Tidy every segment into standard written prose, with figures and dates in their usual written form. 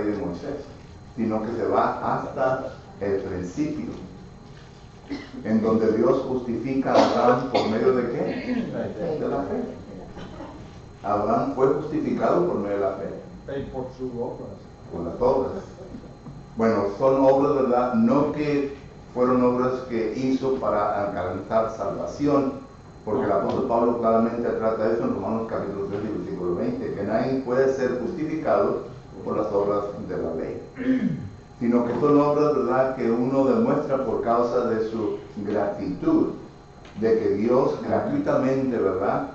ley de Moisés, sino que se va hasta el principio, en donde Dios justifica a Abraham por medio de ¿qué? De la fe. Abraham fue justificado por medio de la fe. Y por sus obras. Por las obras. Bueno, son obras, ¿verdad? No que fueron obras que hizo para alcanzar salvación, porque el apóstol Pablo claramente trata de eso en Romanos capítulo 3 y versículo 20, que nadie puede ser justificado por las obras de la ley, sino que son obras, ¿verdad?, que uno demuestra por causa de su gratitud, de que Dios gratuitamente, ¿verdad?,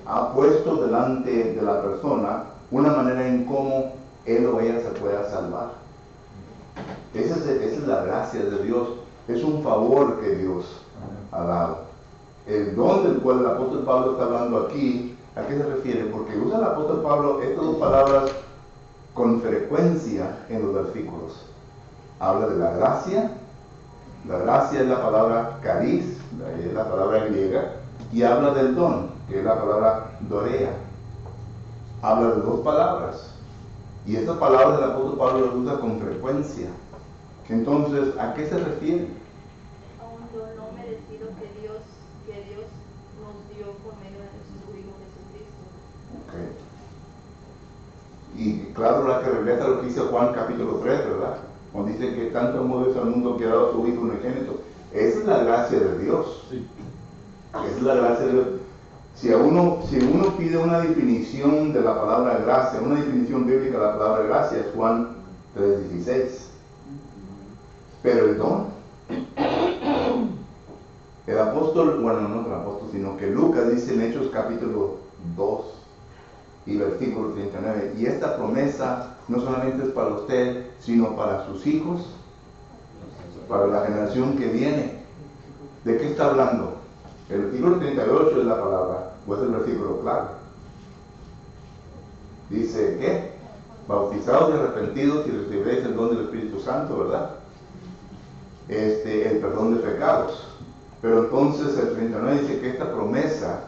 ha puesto delante de la persona una manera en cómo él o ella se pueda salvar. Esa es la gracia de Dios, es un favor que Dios ha dado. El don del cual el apóstol Pablo está hablando aquí, ¿a qué se refiere? Porque usa el apóstol Pablo estas dos palabras con frecuencia en los versículos. Habla de la gracia es la palabra charis, es la palabra griega, y habla del don, que es la palabra dorea. Habla de dos palabras, y estas palabras del apóstol Pablo las usa con frecuencia. Entonces, ¿a qué se refiere? A un don no merecido que Dios nos dio por medio de su Hijo Jesucristo. Okay. Y claro, la que refleja lo que dice Juan capítulo 3, ¿verdad? Cuando dice que tanto amó Dios al mundo que ha dado a su Hijo unigénito. Esa es la gracia de Dios. Sí. Esa es la gracia de Dios. Si uno pide una definición de la palabra gracia, una definición bíblica de la palabra gracia, es Juan 3:16. Pero el don, el apóstol, bueno, no el apóstol, sino que Lucas dice en Hechos capítulo 2 y versículo 39, y esta promesa no solamente es para usted, sino para sus hijos, para la generación que viene. ¿De qué está hablando? El versículo 38 es la palabra, o es el versículo claro. Dice, ¿qué? Bautizados y arrepentidos y recibiréis el don del Espíritu Santo, ¿verdad? El perdón de pecados. Pero entonces el 39 dice que esta promesa,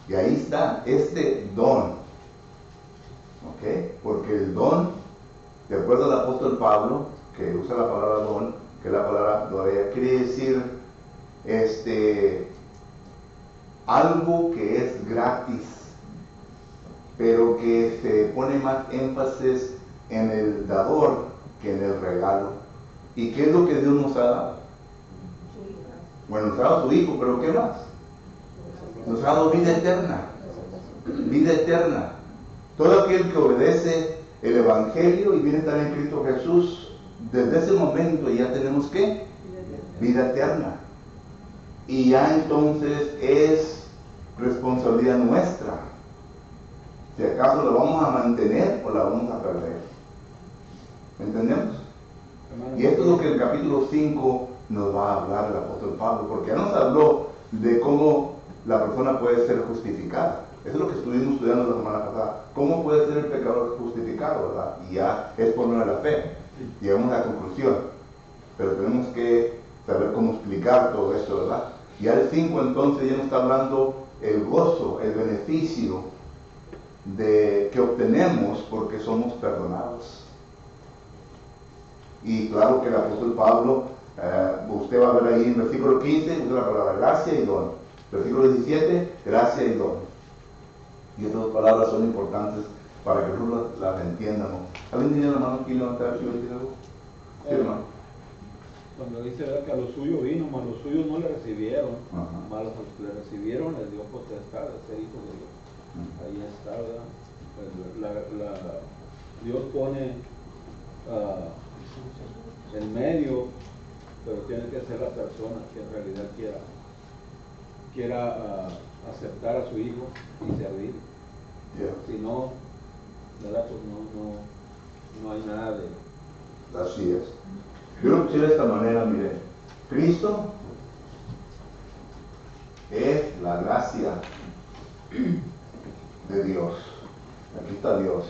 y ahí está, este don, ¿ok? Porque el don, de acuerdo al apóstol Pablo, que usa la palabra don, que es la palabra dorea, quiere decir algo que es gratis, pero que se pone más énfasis en el dador que en el regalo. ¿Y qué es lo que Dios nos ha dado? Bueno, nos ha dado su Hijo, pero ¿qué más? Nos ha dado vida eterna. Vida eterna. Todo aquel que obedece el Evangelio y viene a estar en Cristo Jesús, desde ese momento ya tenemos ¿qué? Vida eterna. Y ya entonces es responsabilidad nuestra si acaso la vamos a mantener o la vamos a perder. ¿Entendemos? Y esto es lo que el capítulo 5 nos va a hablar el apóstol Pablo, porque ya nos habló de cómo la persona puede ser justificada. Eso es lo que estuvimos estudiando la semana pasada. ¿Cómo puede ser el pecador justificado, verdad? Y ya es por medio de la fe. Llegamos a la conclusión. Pero tenemos que saber cómo explicar todo esto, ¿verdad? Y al 5 entonces ya nos está hablando el gozo, el beneficio que obtenemos porque somos perdonados. Y claro que el apóstol Pablo, usted va a ver ahí en versículo 15, usa la palabra gracia y don. Versículo 17, gracia y don. Y estas dos palabras son importantes para que nosotros las entiendamos. ¿Alguien tiene la mano aquí levantada si va a decir algo? Sí, hermano. Cuando dice ¿verdad? Que a los suyos vino, mas los suyos no le recibieron, Ajá. mas los que le recibieron les dio potestad de ser hijos de Dios. Ahí está, ¿verdad? Dios pone el medio, pero tiene que ser la persona que en realidad quiera aceptar a su hijo y servir. Yeah. Si no, ¿verdad? Pues no hay nada de... Así es. Yo lo puse de esta manera, mire. Cristo es la gracia de Dios. Aquí está Dios.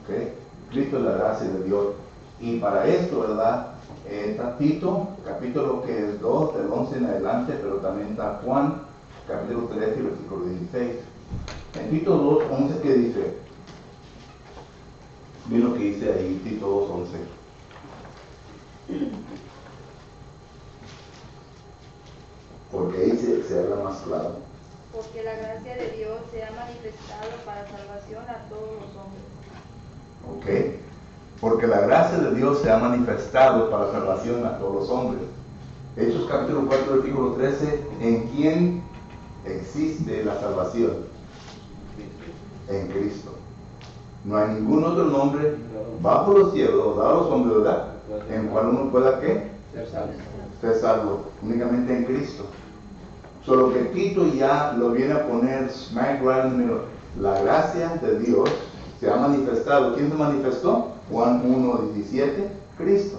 ¿Ok? Cristo es la gracia de Dios. Y para esto, ¿verdad? Está Tito, capítulo que es 2, del 11 en adelante, pero también está Juan, capítulo 13, versículo 16. En Tito 2, 11, ¿qué dice? Miren lo que dice ahí Tito 2:11. Porque ahí se habla más claro. Porque la gracia de Dios se ha manifestado para salvación a todos los hombres. ¿Ok? Porque la gracia de Dios se ha manifestado para salvación a todos los hombres. Hechos capítulo 4, versículo 13. ¿En quién existe la salvación? En Cristo. No hay ningún otro nombre bajo los cielos dado a los hombres, ¿verdad? En cual uno pueda, ¿qué? Ser salvo. Únicamente en Cristo. Solo que Tito ya lo viene a poner smack right in the middle. La gracia de Dios se ha manifestado. ¿Quién se manifestó? Juan 1:17, Cristo.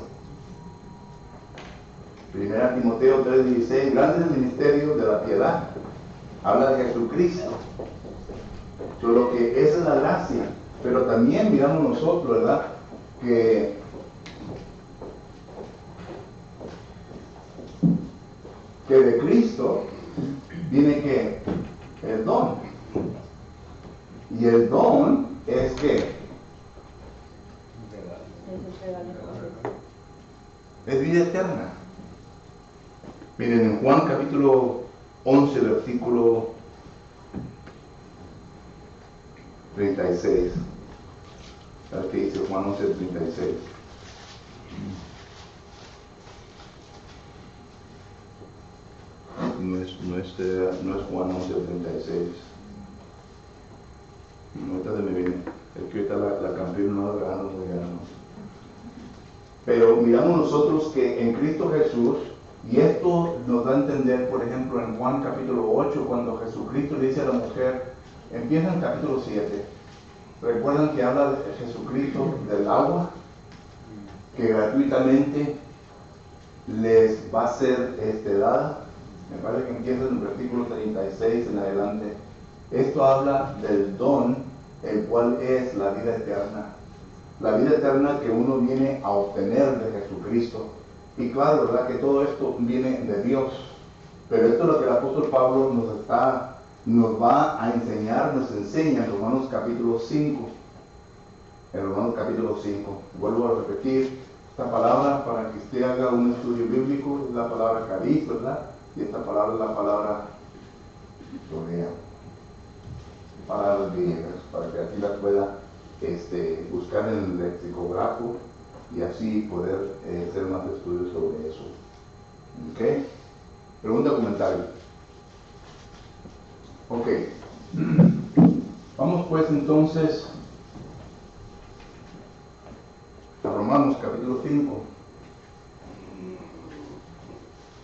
1 Timoteo 3:16, grande es el ministerio de la piedad. Habla de Jesucristo. Solo que esa es la gracia. Pero también miramos nosotros, ¿verdad? Que de Cristo viene que el don. Y el don es que es vida eterna. Miren, en Juan capítulo 11, versículo 36. ¿Sabes qué dice Juan 11:36? No es Juan 11:36. No, ahorita se me viene. Es que ahorita la campeona no la ganamos. Pero miramos nosotros que en Cristo Jesús, y esto nos da a entender, por ejemplo, en Juan capítulo 8, cuando Jesucristo le dice a la mujer, empieza en capítulo 7. Recuerdan que habla de Jesucristo del agua, que gratuitamente les va a ser dada. Me parece que empieza en el versículo 36 en adelante. Esto habla del don, el cual es la vida eterna. La vida eterna que uno viene a obtener de Jesucristo. Y claro, ¿verdad? Que todo esto viene de Dios. Pero esto es lo que el apóstol Pablo nos va a enseñar, nos enseña en Romanos capítulo 5. En Romanos capítulo 5. Vuelvo a repetir esta palabra para que usted haga un estudio bíblico. Es la palabra caris, ¿verdad? Y esta palabra es la palabra gloria. Palabras griegas, para que aquí las pueda buscar en el lexicógrafo y así poder hacer más estudios sobre eso. ¿Ok? Pregunta o comentario. Ok. Vamos pues entonces a Romanos capítulo 5.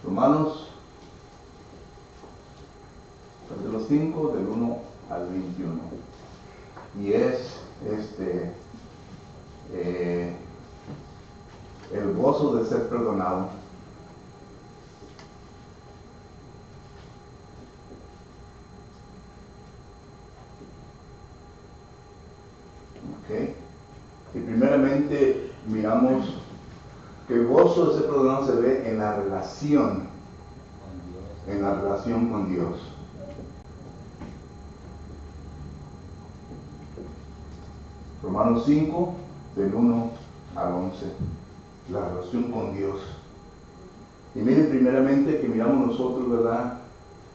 Romanos capítulo 5 del 1 al 21. Y es el gozo de ser perdonado. Okay. Y primeramente miramos que el gozo de ser perdonado se ve en la relación con Dios. Romanos 5, del 1 al 11, la relación con Dios. Y miren primeramente que miramos nosotros, ¿verdad?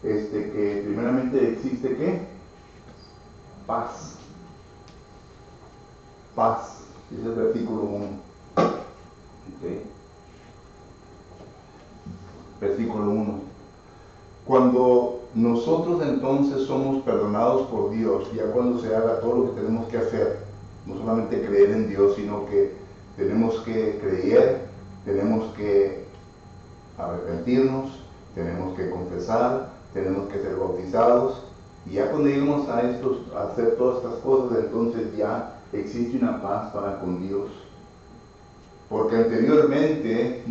Que primeramente existe ¿qué? Paz. Paz, ese es el versículo 1. ¿Okay? Versículo 1. Cuando nosotros entonces somos perdonados por Dios, ya cuando se haga todo lo que tenemos que hacer, no solamente creer en Dios, sino que tenemos que creer, tenemos que arrepentirnos, tenemos que confesar, tenemos que ser bautizados, y ya cuando lleguemos a hacer todas estas cosas, entonces ya existe una paz para con Dios. Porque anteriormente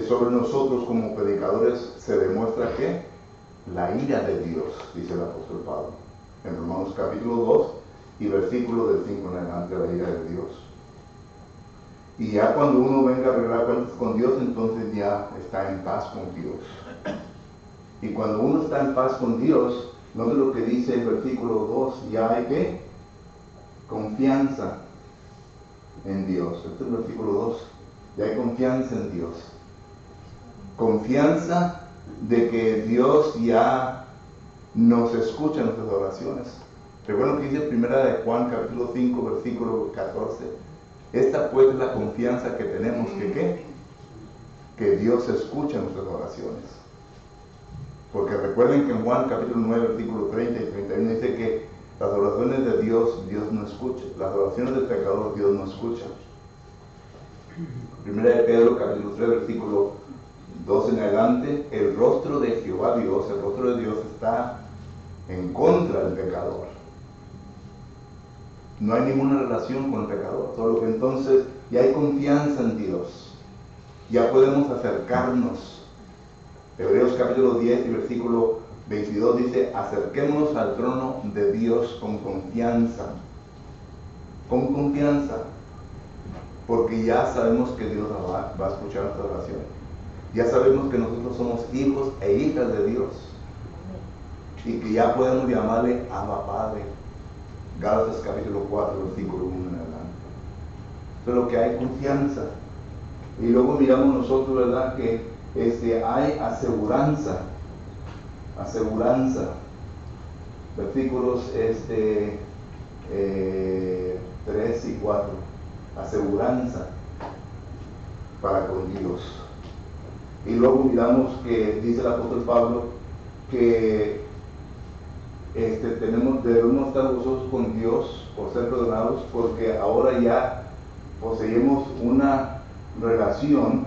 sobre nosotros como predicadores se demuestra que la ira de Dios, dice el apóstol Pablo, en Romanos capítulo 2 y versículo del 5 en adelante, la ira de Dios. Y ya cuando uno venga a arreglar cuentas con Dios, entonces ya está en paz con Dios. Y cuando uno está en paz con Dios, no es lo que dice el versículo 2, ya hay que confianza en Dios. Este es el versículo 2. Ya hay confianza en Dios. Confianza de que Dios ya nos escucha en nuestras oraciones. Recuerden lo que dice primera de Juan capítulo 5 versículo 14. Esta pues es la confianza que tenemos, que ¿qué? Que Dios escucha nuestras oraciones. Porque recuerden que en Juan capítulo 9 versículo 30 y 31 dice que las oraciones de Dios, Dios no escucha. Las oraciones del pecador, Dios no escucha. Primera de Pedro capítulo 3 versículo 2 en adelante, el rostro de Jehová Dios, el rostro de Dios está en contra del pecador. No hay ninguna relación con el pecador, solo que entonces ya hay confianza en Dios. Ya podemos acercarnos. Hebreos capítulo 10 y versículo 22 dice, acerquémonos al trono de Dios con confianza. Con confianza. Porque ya sabemos que Dios va a escuchar nuestra oración. Ya sabemos que nosotros somos hijos e hijas de Dios. Y que ya podemos llamarle Abba Padre. Gálatas capítulo 4, versículo 1 en adelante. Pero que hay confianza. Y luego miramos nosotros, ¿verdad? Que hay aseguranza. Aseguranza. Versículos 3 y 4. Aseguranza para con Dios. Y luego miramos que dice el apóstol Pablo que debemos estar gozosos con Dios por ser perdonados, porque ahora ya poseemos una relación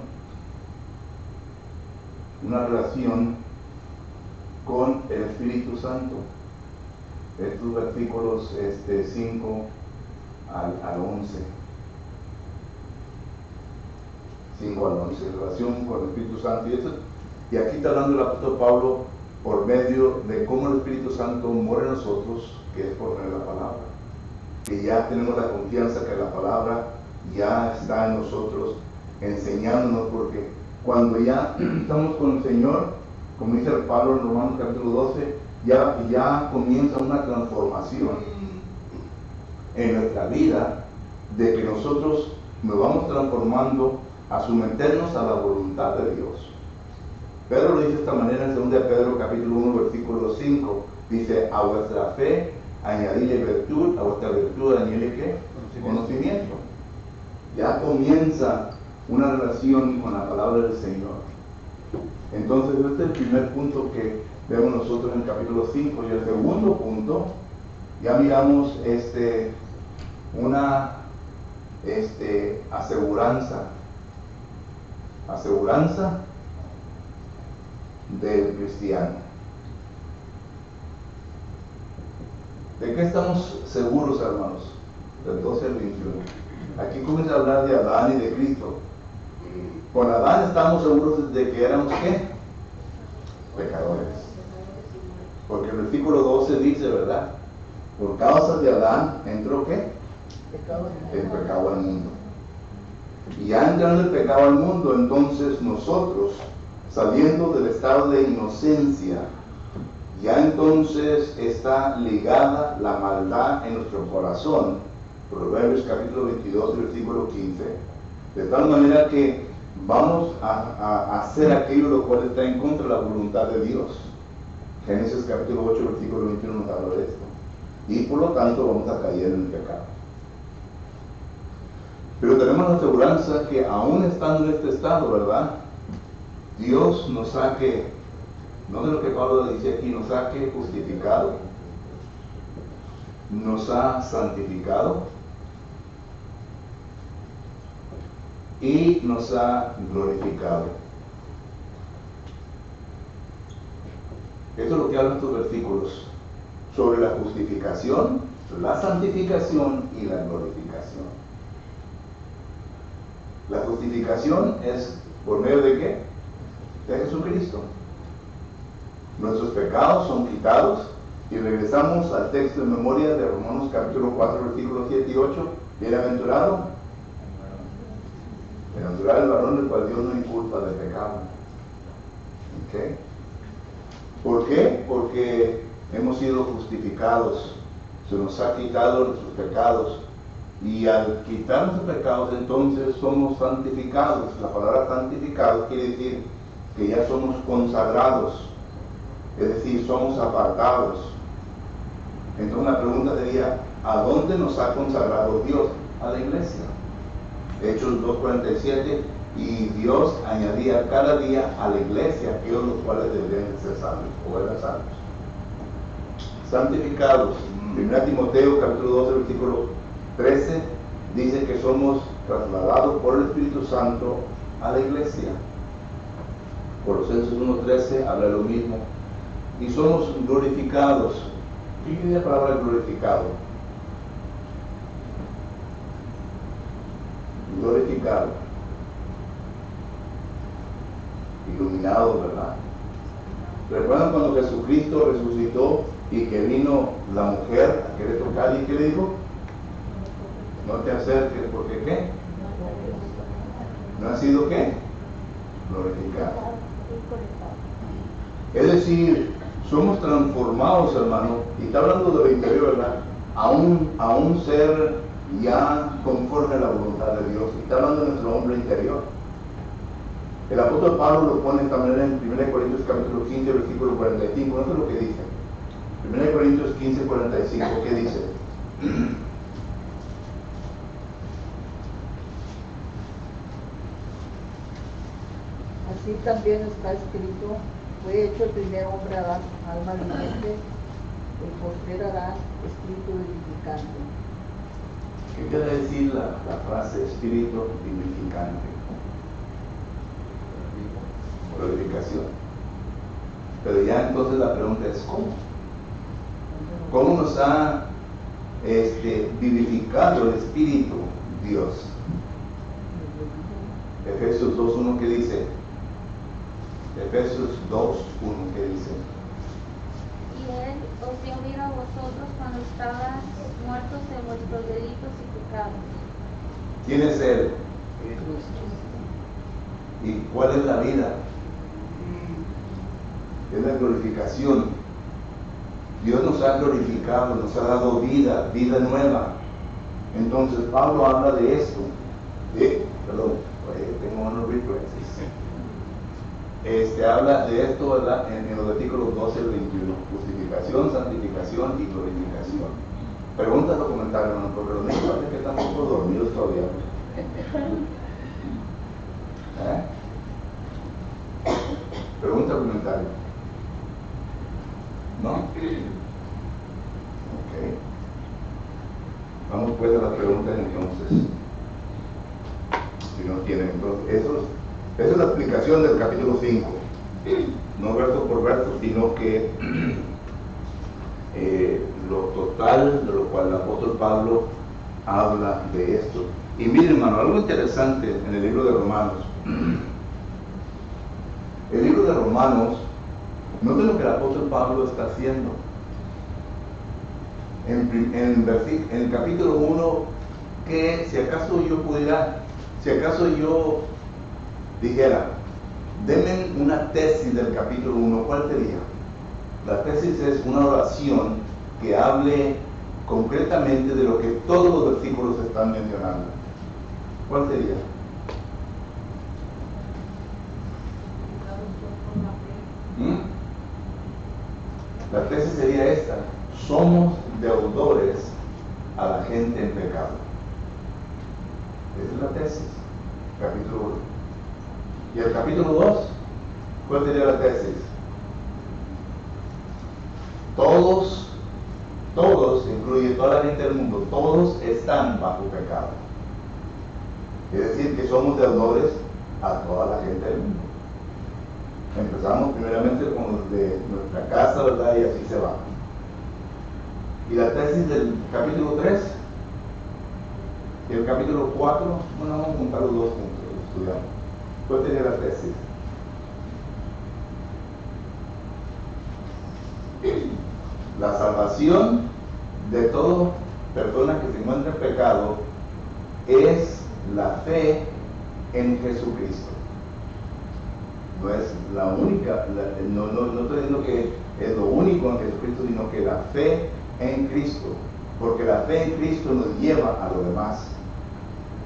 con el Espíritu Santo. Estos versículos 5 al 11. 5 al 11, relación con el Espíritu Santo. Y aquí está hablando el apóstol Pablo por medio de cómo el Espíritu Santo mora en nosotros, que es por medio de la palabra. Que ya tenemos la confianza que la palabra ya está en nosotros, enseñándonos, porque cuando ya estamos con el Señor, como dice Pablo en Romanos capítulo 12, ya comienza una transformación en nuestra vida, de que nosotros nos vamos transformando a someternos a la voluntad de Dios. Pedro lo dice de esta manera en 2 de Pedro capítulo 1 versículo 5, dice, a vuestra fe añadile virtud, a vuestra virtud añadile ¿qué? Conocimiento. Ya comienza una relación con la palabra del Señor. Entonces este es el primer punto que vemos nosotros en el capítulo 5. Y el segundo punto, ya miramos una aseguranza del cristiano. ¿De qué estamos seguros, hermanos? Del 12 al 21. Aquí comienza a hablar de Adán y de Cristo. Con Adán estamos seguros de que éramos ¿qué? Pecadores. Porque el versículo 12 dice, ¿verdad? Por causa de Adán entró ¿qué? El pecado al mundo. Y ya entrando el pecado al mundo, entonces nosotros, saliendo del estado de inocencia, ya entonces está ligada la maldad en nuestro corazón. Proverbios capítulo 22, versículo 15. De tal manera que vamos a hacer aquello lo cual está en contra de la voluntad de Dios. Génesis capítulo 8, versículo 21 nos habla de esto. Y por lo tanto vamos a caer en el pecado. Pero tenemos la aseguranza que aún estando en este estado, ¿verdad? Dios nos ha que, no de lo que Pablo dice aquí, nos ha que justificado, nos ha santificado y nos ha glorificado. Esto es lo que hablan estos versículos sobre la justificación, la santificación y la glorificación. La justificación es por medio de ¿qué? De Jesucristo. Nuestros pecados son quitados y regresamos al texto de memoria de Romanos capítulo 4 versículos 7 y 8. Bienaventurado el varón del cual Dios no inculpa de pecado. ¿Okay? ¿Por qué? Porque hemos sido justificados se nos ha quitado nuestros pecados, y al quitar nuestros pecados entonces somos santificados. La palabra santificado quiere decir que ya somos consagrados, es decir, somos apartados. Entonces la pregunta sería, ¿a dónde nos ha consagrado Dios? A la iglesia. Hechos 2:47, y Dios añadía cada día a la iglesia aquellos los cuales deberían ser salvos o eran salvos. Santificados. 1 Timoteo capítulo 12 versículo 13 dice que somos trasladados por el Espíritu Santo a la iglesia. Colosenses 1:13 habla lo mismo. Y somos glorificados. ¿Qué quiere la palabra glorificado? Glorificado, iluminado, ¿verdad? ¿Recuerdan cuando Jesucristo resucitó y que vino la mujer a querer tocar y qué le dijo? No te acerques, porque ¿qué? ¿No ha sido qué? Glorificado. Es decir, somos transformados, hermano, y está hablando de lo interior, ¿verdad? A un ser ya conforme a la voluntad de Dios, y está hablando de nuestro hombre interior. El apóstol Pablo lo pone también en 1 Corintios capítulo 15, versículo 45, no sé lo que dice. 1 Corintios 15, 45, ¿qué dice? Así también está escrito, fue hecho el primer hombre Adán, alma viviente, el postrer Adán, espíritu vivificante. ¿Qué quiere decir la frase espíritu vivificante? Glorificación. Pero ya entonces la pregunta es ¿cómo? ¿Cómo nos ha vivificado el Espíritu Dios? Efesios 2:1 ¿qué dice? Efesios 2:1 ¿qué dice? Y Él os dio vida a vosotros cuando estabais muertos en vuestros delitos y pecados. ¿Quién es Él? ¿Y cuál es la vida? Es la glorificación. Dios nos ha glorificado, nos ha dado vida, vida nueva. Entonces Pablo habla de esto. Tengo unos references. Habla de esto, ¿verdad? En los versículos 12 al 21. Justificación, santificación y glorificación. Preguntas o comentarios, hermano, porque los niños parece que están un poco dormidos todavía. Pregunta o comentario. ¿No? Ok. Vamos pues a las preguntas entonces. Si no tienen, entonces, esa es la explicación del capítulo 5. No verso por verso, sino que lo total de lo cual el apóstol Pablo habla de esto. Y miren, hermano, algo interesante en el libro de Romanos. El libro de Romanos, noten lo que el apóstol Pablo está haciendo. En el capítulo 1, que si acaso yo dijera, denme una tesis del capítulo 1, ¿cuál sería? La tesis es una oración que hable concretamente de lo que todos los versículos están mencionando. ¿Cuál sería? La tesis sería esta: somos deudores a la gente en pecado. Esa es la tesis, capítulo 1. ¿Y el capítulo 2? ¿Cuál sería la tesis? Todos, incluye toda la gente del mundo, todos están bajo pecado. Es decir, que somos deudores a toda la gente del mundo. Empezamos primeramente con los de nuestra casa, ¿verdad? Y así se va. Y la tesis del capítulo 3 y el capítulo 4, bueno, vamos a juntar los dos juntos, los estudiamos. ¿Cuál sería la tesis? La salvación de toda persona que se encuentra en pecado es la fe en Jesucristo. No es la única, no estoy diciendo que es lo único en Jesucristo, sino que la fe en Cristo. porque la fe en Cristo nos lleva a lo demás.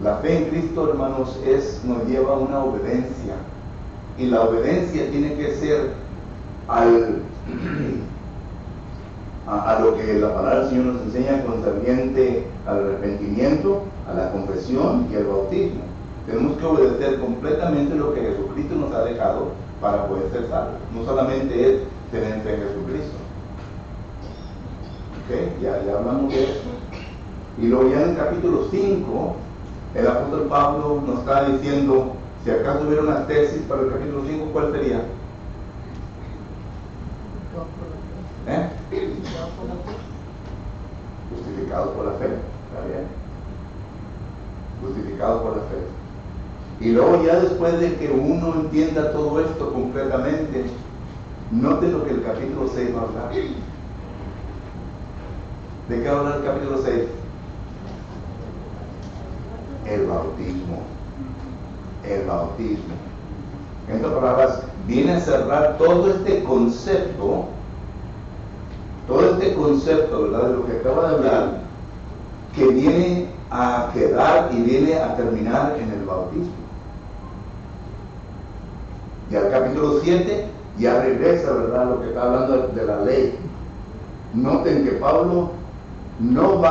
La fe en Cristo, hermanos, nos lleva a una obediencia, y la obediencia tiene que ser a lo que la palabra del Señor nos enseña concerniente al arrepentimiento, a la confesión y al bautismo. Tenemos que obedecer completamente lo que Jesucristo nos ha dejado para poder ser salvos. No solamente es tener fe en Jesucristo. ¿Ok? Ya hablamos de eso. Y luego ya en el capítulo 5, el apóstol Pablo nos está diciendo, si acaso hubiera una tesis para el capítulo 5, ¿cuál sería? Justificados por la fe. ¿Está bien? Justificados por la fe. Y luego ya después de que uno entienda todo esto completamente, note lo que el capítulo 6 va a hablar. ¿De qué va a hablar el capítulo 6? El bautismo. El bautismo. En otras palabras, viene a cerrar todo este concepto, ¿verdad?, de lo que acaba de hablar, que viene a quedar y viene a terminar en el bautismo. Y al capítulo 7 ya regresa, ¿verdad?, lo que está hablando de la ley. Noten que Pablo no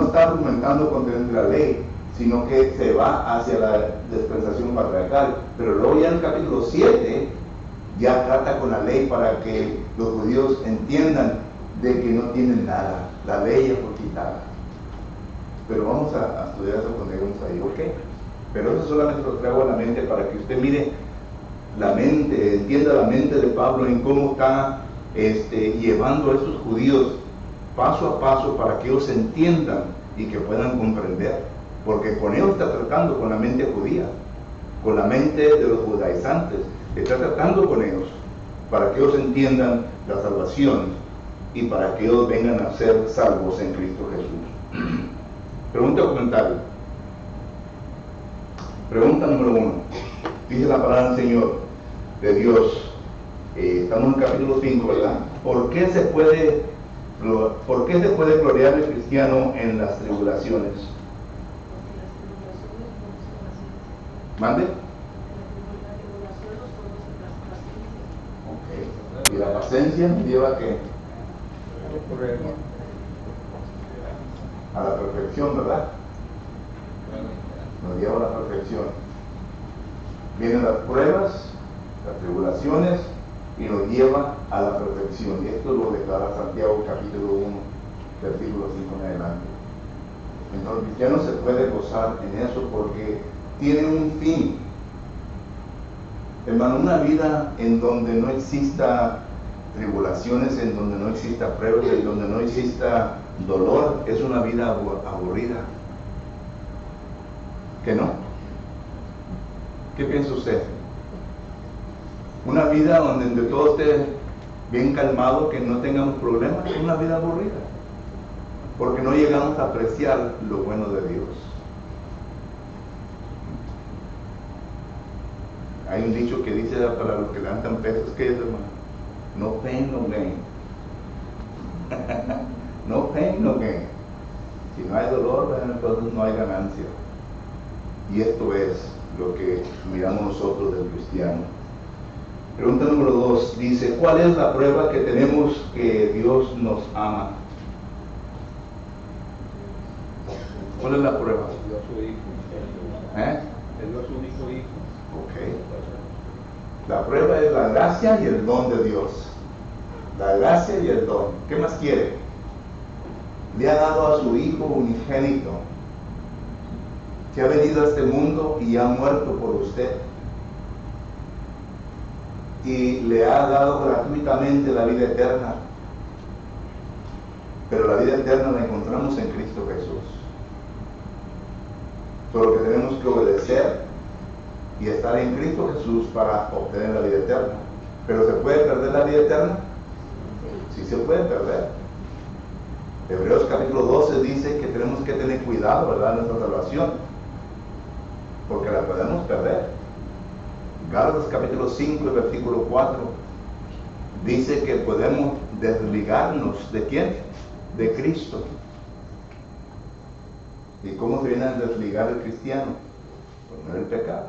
está argumentando contra la ley, sino que se va hacia la dispensación patriarcal. Pero luego ya en el capítulo 7 ya trata con la ley para que los judíos entiendan de que no tienen nada, la ley ya fue quitada. Pero vamos a estudiar eso cuando lleguemos ahí, ¿ok? Pero eso solamente lo traigo a la mente para que usted mire la mente, entienda la mente de Pablo en cómo está llevando a estos judíos paso a paso para que ellos entiendan y que puedan comprender, porque con ellos está tratando con la mente judía, con la mente de los judaizantes, está tratando con ellos para que ellos entiendan la salvación y para que ellos vengan a ser salvos en Cristo Jesús. Pregunta o comentario. Pregunta número 1. Dice la palabra del Señor, de Dios, estamos en el capítulo 5, ¿verdad? ¿Por qué se puede gloriar el cristiano en las tribulaciones? ¿Mande? Ok. ¿Y la paciencia nos lleva a qué? A la perfección, ¿verdad? Nos lleva a la perfección. Vienen las pruebas, las tribulaciones, y nos lleva a la perfección. Y esto lo declara Santiago capítulo 1, versículo 5 en adelante. Entonces el cristiano se puede gozar en eso porque tiene un fin. Hermano, una vida en donde no exista tribulaciones, en donde no exista pruebas, en donde no exista dolor, es una vida aburrida. ¿Qué no? ¿Qué piensa usted? Una vida donde todo esté bien calmado, que no tengamos problemas, es una vida aburrida, porque no llegamos a apreciar lo bueno de Dios. Hay un dicho que dice para los que levantan pesos, ¿qué es, hermano? No pain, no gain. No pain, no gain. Si no hay dolor, entonces no hay ganancia. Y esto es lo que miramos nosotros del cristiano. Pregunta número 2, dice, ¿cuál es la prueba que tenemos que Dios nos ama? ¿Cuál es la prueba? Dio a su hijo. ¿Eh? Dio a su único hijo. Ok. La prueba es la gracia y el don de Dios. La gracia y el don. ¿Qué más quiere? Le ha dado a su hijo unigénito, que ha venido a este mundo y ha muerto por usted. Y le ha dado gratuitamente la vida eterna. Pero la vida eterna la encontramos en Cristo Jesús. Por lo que tenemos que obedecer y estar en Cristo Jesús para obtener la vida eterna. ¿Pero se puede perder la vida eterna? Sí se puede perder. Hebreos capítulo 12 dice que tenemos que tener cuidado, ¿verdad?, nuestra salvación, porque la podemos perder. Gálatas capítulo 5, versículo 4 dice que podemos desligarnos ¿de quién? De Cristo. ¿Y cómo se viene a desligar el cristiano? Por medio del pecado.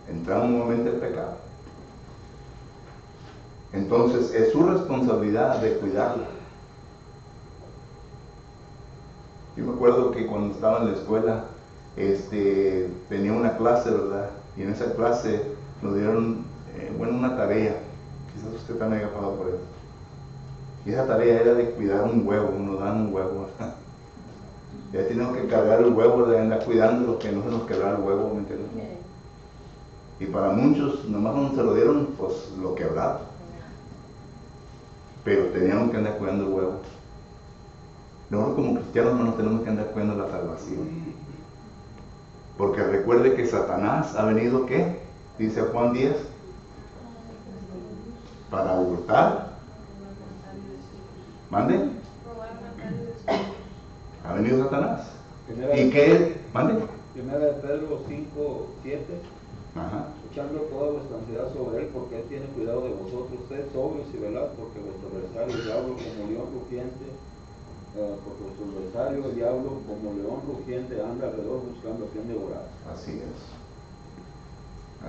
Entramos nuevamente el pecado. Entonces es su responsabilidad de cuidarla. Yo me acuerdo que cuando estaba en la escuela, tenía una clase, ¿verdad? Y en esa clase nos dieron, una tarea. Quizás usted también haya pasado por eso. Y esa tarea era de cuidar un huevo, nos dan un huevo, ¿verdad? Ya tenemos que cargar el huevo, de andar cuidando que no se nos quebrara el huevo, ¿me entiendes? Y para muchos, nomás cuando se lo dieron, pues lo quebraron. Pero teníamos que andar cuidando el huevo. Nosotros como cristianos no nos tenemos que andar cuidando la salvación. Porque recuerde que Satanás ha venido, ¿qué? Dice Juan 10, para hurtar. ¿Mande? Ha venido Satanás. ¿Y qué es? ¿Mande? Primera de Pedro 5, 7. Ajá. Echando toda vuestra ansiedad sobre él, porque él tiene cuidado de vosotros. Ustedes sobrios y velad, porque vuestro adversario el diablo como león rugiente, anda alrededor buscando a quien devorar. Así es.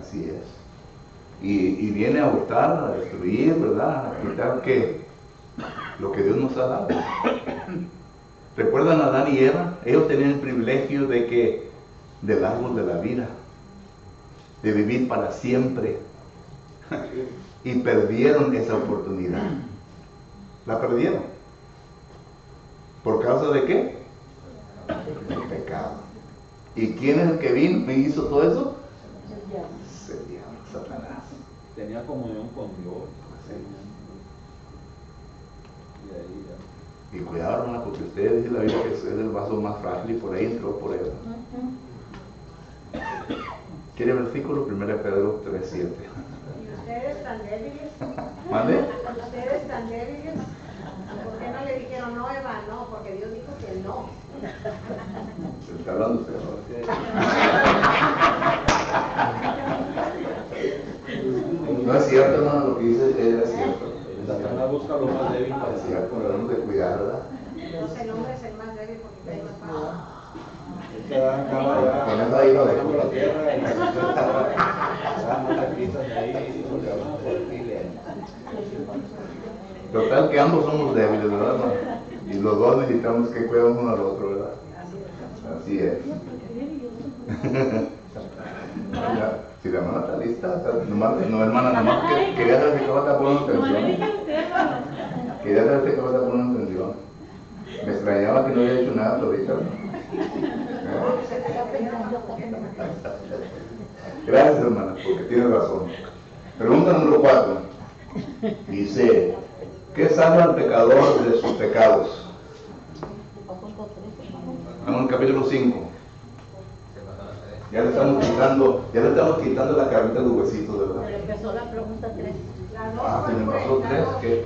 Así es. Y viene a hurtar, a destruir, ¿verdad? A quitar ¿qué? Lo que Dios nos ha dado. ¿Recuerdan a Adán y Eva? Ellos tenían el privilegio de que del árbol de la vida, de vivir para siempre. Y perdieron esa oportunidad. La perdieron. ¿Por causa de qué? Del pecado. ¿Y quién es el que vino y hizo todo eso? El diablo, Satanás. Tenía comunión con Dios. Sí. Y ahí ya. Y cuidado, hermana, porque usted dice la Biblia que es el vaso más frágil y por ahí entró por él. ¿Quiere versículo? 1 Pedro 3:7. ¿Y ustedes tan débiles? ¿Mande? ¿Ustedes tan débiles? ¿Por qué no le dijeron no, Eva? No, porque Dios dijo que no. Se está hablando usted, ¿no? No es cierto, hermano, lo que dice es cierto. Satanás busca lo más débil para Es cierto, debemos de cuidar, ¿verdad? Entonces el hombre es el más débil porque trae más paz. Poniendo ahí lo de la tierra y las sacritas ahí y lo vamos por Chile. Total que ambos somos débiles, ¿verdad, hermano? Y los dos necesitamos que cuidemos uno al otro, ¿verdad? Así es. Si la hermana está lista, no hermana, nomás que quería saber si acaba de poner atención. Quería saber si acaba de poner atención. Me extrañaba que no había hecho nada ahorita. Gracias, hermana, porque tiene razón. Pregunta número 4. Dice, ¿qué salva al pecador de sus pecados? Vamos al capítulo 5. Ya le estamos quitando la carnita de los huesitos, ¿verdad? Pero empezó la pregunta 3. Se me pasó 3, que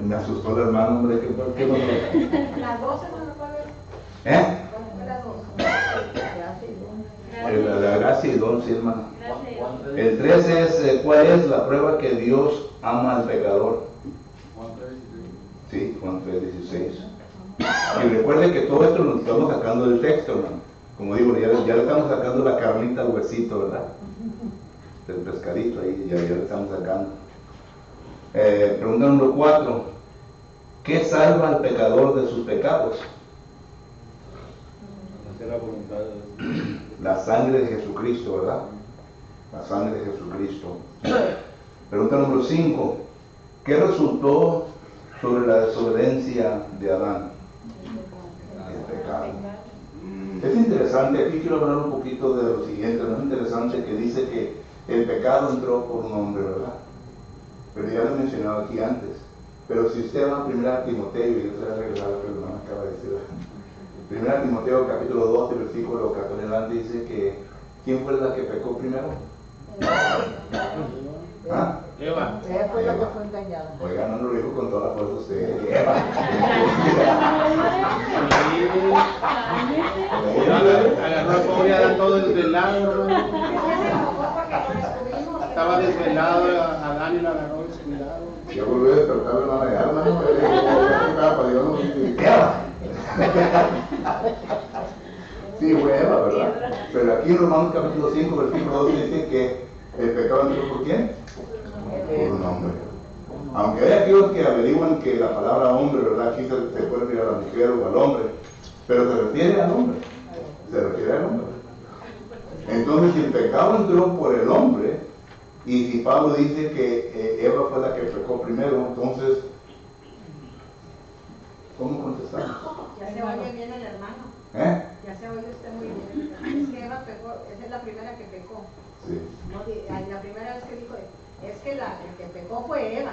me asustó el hermano, hombre, ¿qué pasó? Las 12 no lo puede ver. ¿Eh? ¿Cómo fue las 12? La gracia y don, sí, hermano. El 13 es, ¿cuál es la prueba que Dios ama al pecador? Sí, Juan 3:16. Y recuerde que todo esto lo estamos sacando del texto, hermano. Como digo, ya le estamos sacando la carnita al huesito, ¿verdad? Del pescadito ahí, ya le estamos sacando. Pregunta número 4. ¿Qué salva al pecador de sus pecados? Hacer la voluntad de Dios. La sangre de Jesucristo, ¿verdad? La sangre de Jesucristo. Pregunta número 5. ¿Qué resultó sobre la desobediencia de Adán? El pecado. Es interesante, aquí quiero hablar un poquito de lo siguiente, ¿no? Es interesante que dice que el pecado entró por un hombre, ¿verdad? Pero ya lo he mencionado aquí antes. Pero si usted va a 1 Timoteo, y yo se va a regresar lo que el hermano acaba de decir. 1 Timoteo capítulo 12, versículo 14 en adelante dice que ¿quién fue la que pecó primero? ¿Ah? Eva. Ella fue la que fue engañada. Oiga, no lo dijo con toda la fuerza usted. Eva. Agarró al pobre Adán todo desvelado, Es que se enojó porque lo descubrimos. estaba desvelado, Adán y lo agarró descuidado. Yo volví a despertar la hermana de alma, ¿no? Eva. Sí, fue Eva, ¿verdad? Pero aquí en Romanos capítulo 5, versículo 12 dice que el pecado entró por ¿quién? Por un hombre. Aunque hay aquellos que averiguan que la palabra hombre, ¿verdad? Aquí se puede referir a la mujer o al hombre, pero se refiere al hombre. Se refiere al hombre. Entonces, si el pecado entró por el hombre, y si Pablo dice que Eva fue la que pecó primero, entonces, ¿cómo contestamos? Ya se oye bien el hermano. ¿Eh? Ya se oye usted muy bien. Es que Eva pecó, esa es la primera que pecó. Sí. No, la primera vez que dijo, es que el que pecó fue Eva.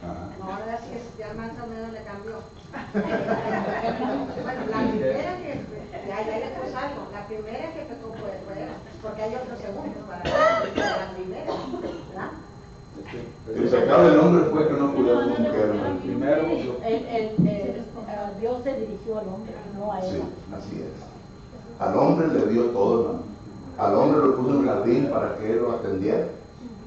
Ajá. No, ahora sí es, ya más o menos le cambió. Bueno, la primera que, ya le puso algo, la primera que pecó fue Eva, porque hay otro segundo para la primera, ¿verdad? El pecado del hombre fue que no cuidó a su mujer. Primero, Dios se dirigió al hombre, no a Sí, Eva. así es. Al hombre le dio todo, hermano. Al hombre lo puso en el jardín para que él lo atendiera.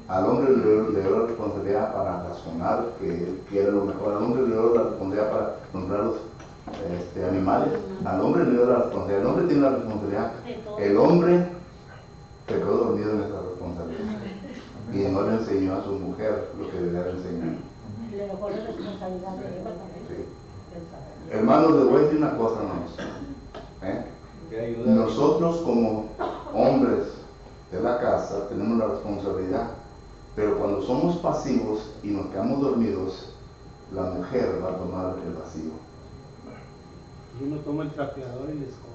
Al hombre le dio la responsabilidad para razonar que él quiere lo mejor. Al hombre le dio la responsabilidad para nombrar los animales. Al hombre le dio la responsabilidad. El hombre tiene la responsabilidad. El hombre se quedó dormido en esa responsabilidad. Y no le enseñó a su mujer lo que debía enseñar. Le dejó la responsabilidad de Eva también. Sí. Hermanos, les voy a decir una cosa, hermanos. Nosotros como hombres de la casa tenemos la responsabilidad, pero cuando somos pasivos y nos quedamos dormidos, la mujer va a tomar el vacío. Y uno toma el trapeador y le escoba.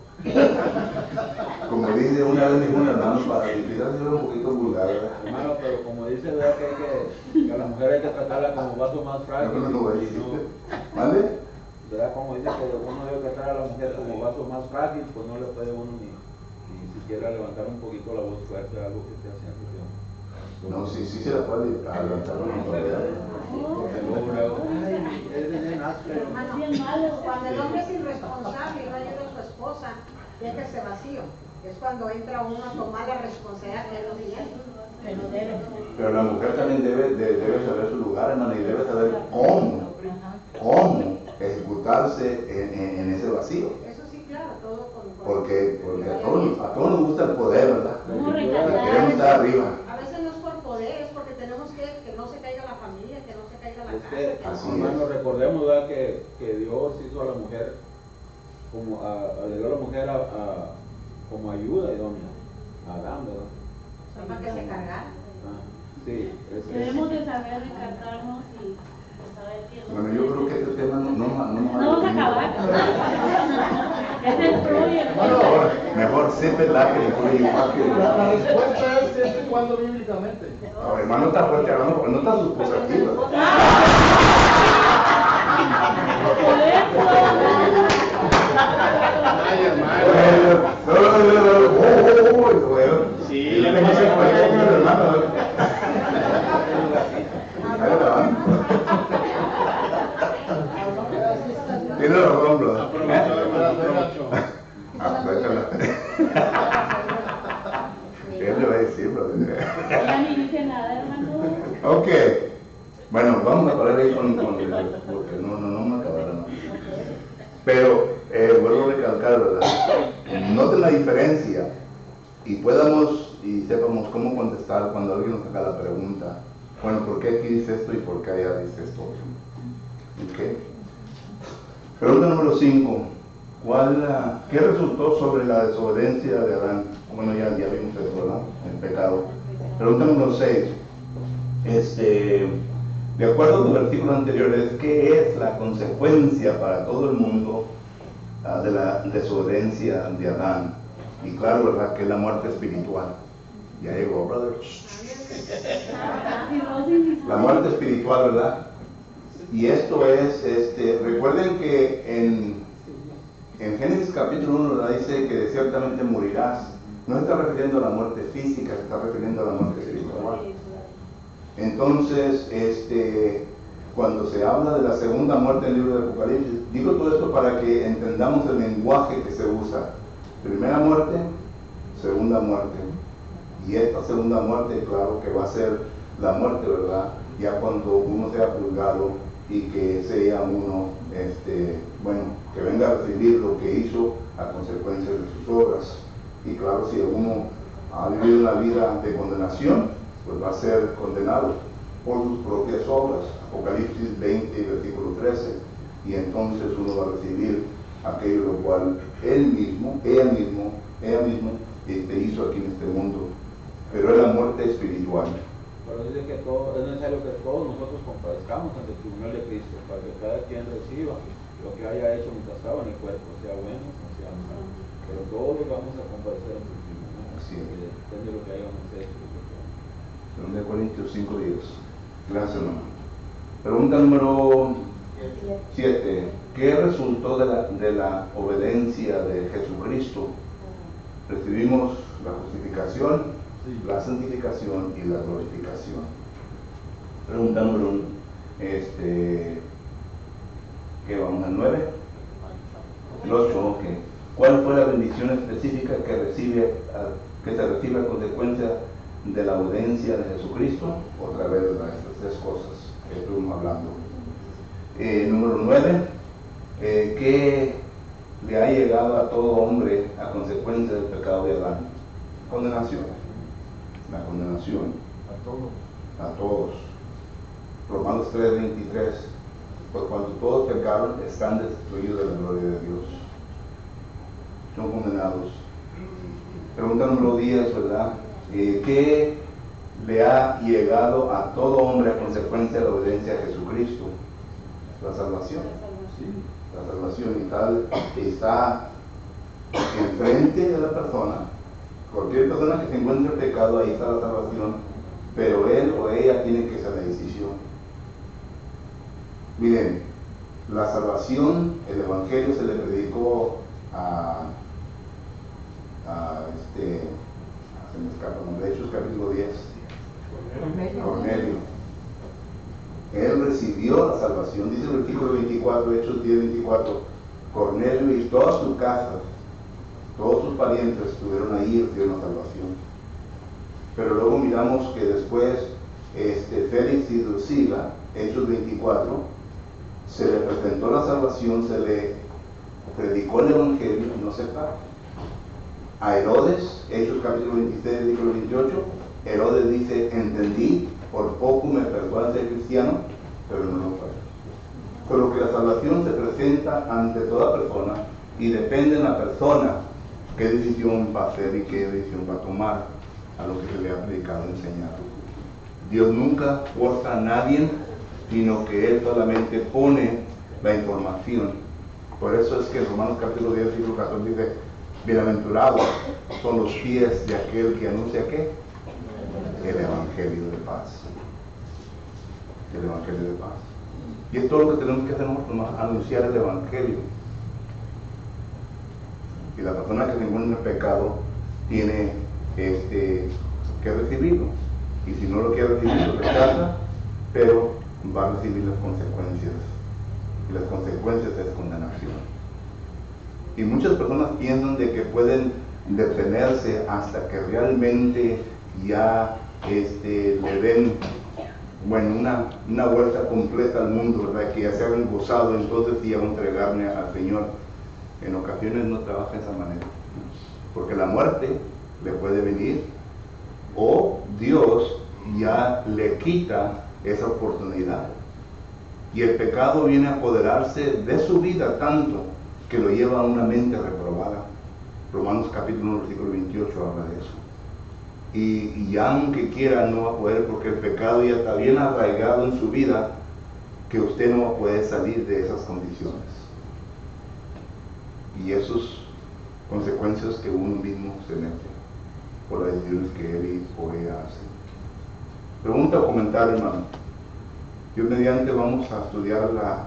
Como dice una vez un hermano, para quizás ser un poquito vulgar, ¿verdad? hermano, pero como dice, ¿verdad? Que a la mujer hay que tratarla como vaso más frágil. No, no, y no, ¿vale? ¿verdad? Como dice que uno debe tratar a la mujer como vaso más frágil, pues no le puede uno ni siquiera levantar un poquito la voz fuerte, algo que te hace atención. No, sí se la puede levantar una autoridad. Hermano, cuando el hombre es irresponsable y no ayuda a su esposa, deja ese vacío. Es cuando entra uno a tomar la responsabilidad que él no tiene. Pero la mujer también debe saber su lugar, hermano, y debe saber cómo ejecutarse en ese vacío. Eso sí, claro, todo con Porque a todos nos gusta el poder, ¿verdad? Queremos estar arriba. A veces no es por poder, es porque tenemos que no se caiga la familia, que no se caiga la Es casa. que, Así hermano, es. recordemos, ¿verdad? Que Dios hizo a la mujer como le dio a la mujer como ayuda idónea a Adán, ¿verdad? No para que se cargara. Sí, Debemos de saber encartarnos y saber que Bueno, yo creo que este tema no vamos a acabar. Es el pro y el Mejor siempre la que le pone igual La respuesta es siempre y cuando bíblicamente. No, hermano, está fuerte hablando porque no está su esposa aquí, ¿verdad? Ay, hermano. Sí, le le pasa por ahí con el hermano. Tiene razón, bro. Aprovechó, hermano. Aprovechala. ¿Qué le va a decir, bro? Ya ni dice nada, hermano. Ok. Bueno, vamos a parar ahí con porque no me acabará. Pero vuelvo a recalcar, ¿verdad? Noten la diferencia y podamos y sepamos cómo contestar cuando alguien nos haga la pregunta. Bueno, ¿por qué aquí dice esto y por qué allá dice esto? ¿Ok? Pregunta número 5. ¿Qué resultó sobre la desobediencia de Adán? Bueno, ya vimos eso, ¿verdad? El pecado. Pregunta número 6. De acuerdo a los versículos anteriores, ¿qué es la consecuencia para todo el mundo de la desobediencia de Adán? Y claro, ¿verdad? Que es la muerte espiritual. Ya llegó, brother. La muerte espiritual, ¿verdad? Y esto es, recuerden que en Génesis capítulo 1, ¿verdad? Dice que ciertamente morirás. No se está refiriendo a la muerte física, se está refiriendo a la muerte espiritual. Entonces, cuando se habla de la segunda muerte en el libro de Apocalipsis, digo todo esto para que entendamos el lenguaje que se usa. Primera muerte, segunda muerte. Y esta segunda muerte, claro que va a ser la muerte, ¿verdad? Ya cuando uno sea juzgado y que sea uno, que venga a recibir lo que hizo a consecuencia de sus obras. Y claro, si uno ha vivido una vida de condenación, pues va a ser condenado por sus propias obras. Apocalipsis 20, versículo 13. Y entonces uno va a recibir aquello lo cual ella mismo hizo aquí en este mundo. Pero es la muerte espiritual. Pero dice que es necesario que todos nosotros compadezcamos ante el tribunal de Cristo, para que cada quien reciba lo que haya hecho mientras estaba en el cuerpo, sea bueno o sea malo. Pero todos vamos a compadecer ante el tribunal. Así es. Depende de lo que hayamos hecho. 2 Corintios 5:10. Gracias, hermano. Pregunta número 7. ¿Qué resultó de la obediencia de Jesucristo? Recibimos la justificación, la santificación y la glorificación. Pregunta número 1. ¿Qué vamos al 9? El 8, ok. ¿Cuál fue la bendición específica que se recibe a consecuencia de la obediencia de Jesucristo? Otra vez estas 3 cosas que estuvimos hablando. Número 9. ¿Qué le ha llegado a todo hombre a consecuencia del pecado de Adán? Condenación. La condenación. A todos. Romanos 3:23. Pues cuando todos pecaron, están destruidos de la gloria de Dios. Son condenados. Pregunta número 10, ¿verdad? ¿Qué le ha llegado a todo hombre a consecuencia de la obediencia a Jesucristo? La salvación. La salvación y tal está enfrente de la persona. Cualquier persona que se encuentre en pecado, ahí está la salvación, pero él o ella tiene que hacer la decisión. Miren, la salvación, el evangelio se le predicó se me escapa el nombre, Hechos capítulo 10, Cornelio. Él recibió la salvación, dice el versículo 24, Hechos 10:24, Cornelio y toda su casa, todos sus parientes estuvieron ahí y recibieron la salvación. Pero luego miramos que después Félix y Drusila, Hechos 24, se le presentó la salvación, se le predicó el evangelio y no se paró. A Herodes, Hechos capítulo 26, versículo 28, Herodes dice: entendí, por poco me persuade ser cristiano, pero no lo fue. Por lo que la salvación se presenta ante toda persona y depende de la persona qué decisión va a hacer y qué decisión va a tomar a lo que se le ha predicado y enseñado. Dios nunca forza a nadie, sino que Él solamente pone la información. Por eso es que en Romanos capítulo 10, versículo 14 dice: bienaventurados son los pies de aquel que anuncia ¿qué? El evangelio de paz. El evangelio de paz. Y es todo lo que tenemos que hacer nosotros, anunciar el evangelio. Y la persona que se encuentra en pecado tiene que recibirlo. Y si no lo quiere recibir, lo rechaza, pero va a recibir las consecuencias. Y las consecuencias es condenación. Y muchas personas piensan de que pueden detenerse hasta que realmente ya le den una vuelta completa al mundo, ¿verdad? Que ya se hayan gozado, entonces sí van a entregarme al Señor. En ocasiones no trabaja de esa manera, porque la muerte le puede venir o Dios ya le quita esa oportunidad y el pecado viene a apoderarse de su vida tanto que lo lleva a una mente reprobada. Romanos capítulo 1, versículo 28 habla de eso. Y ya aunque quiera no va a poder, porque el pecado ya está bien arraigado en su vida, que usted no va a poder salir de esas condiciones. Y esas consecuencias que uno mismo se mete por las decisiones que él o ella hace. Pregunta o comentario, hermano. Dios mediante vamos a estudiar la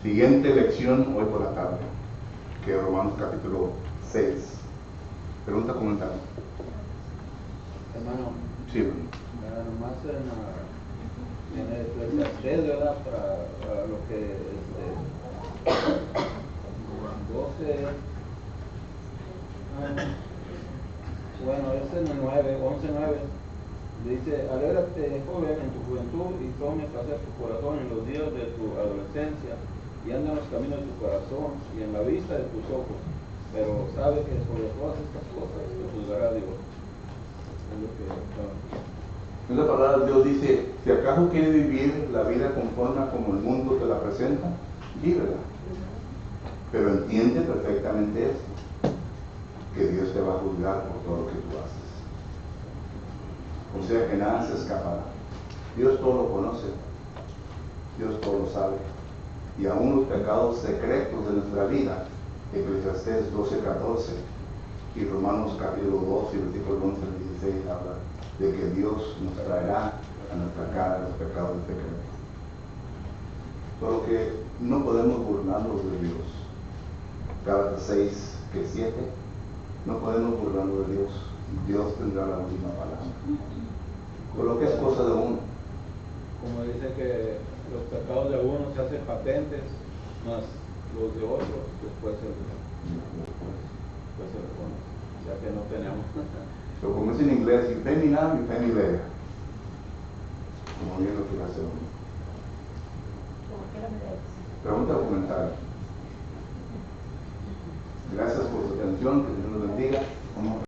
siguiente lección hoy por la tarde, que es Romanos capítulo 6. Pregunta o comentario. Hermano, sí, nomás en el Eclesiastés, ¿verdad? Para lo que 12, bueno, es en el 11:9, dice: alégrate, joven, en tu juventud, y tome placer tu corazón en los días de tu adolescencia, y anda en los caminos de tu corazón y en la vista de tus ojos, pero sabe que sobre todas estas cosas lo juzgará Dios. Es lo que La palabra de Dios dice, si acaso quieres vivir la vida conforme a como el mundo te la presenta, vívela. Pero entiende perfectamente esto, que Dios te va a juzgar por todo lo que tú haces. O sea que nada se escapará. Dios todo lo conoce, Dios todo lo sabe. Y aún los pecados secretos de nuestra vida, Eclesiastés 12:14 y Romanos capítulo 2 y versículo 11 al 16 habla de que Dios nos traerá a nuestra cara los pecados secretos. Solo que no podemos burlarnos de Dios. Gálatas 6:7, no podemos burlarnos de Dios. Dios tendrá la última palabra. Por lo que es cosa de uno. como dice que los pecados de uno se hacen patentes, más los de otros después se reconocen. O sea que no tenemos. Pero como es en inglés, you pay me now, you pay me later. Como bien lo que hace uno. Pregunta o comentario. Gracias por su atención, que Dios nos bendiga. Vamos a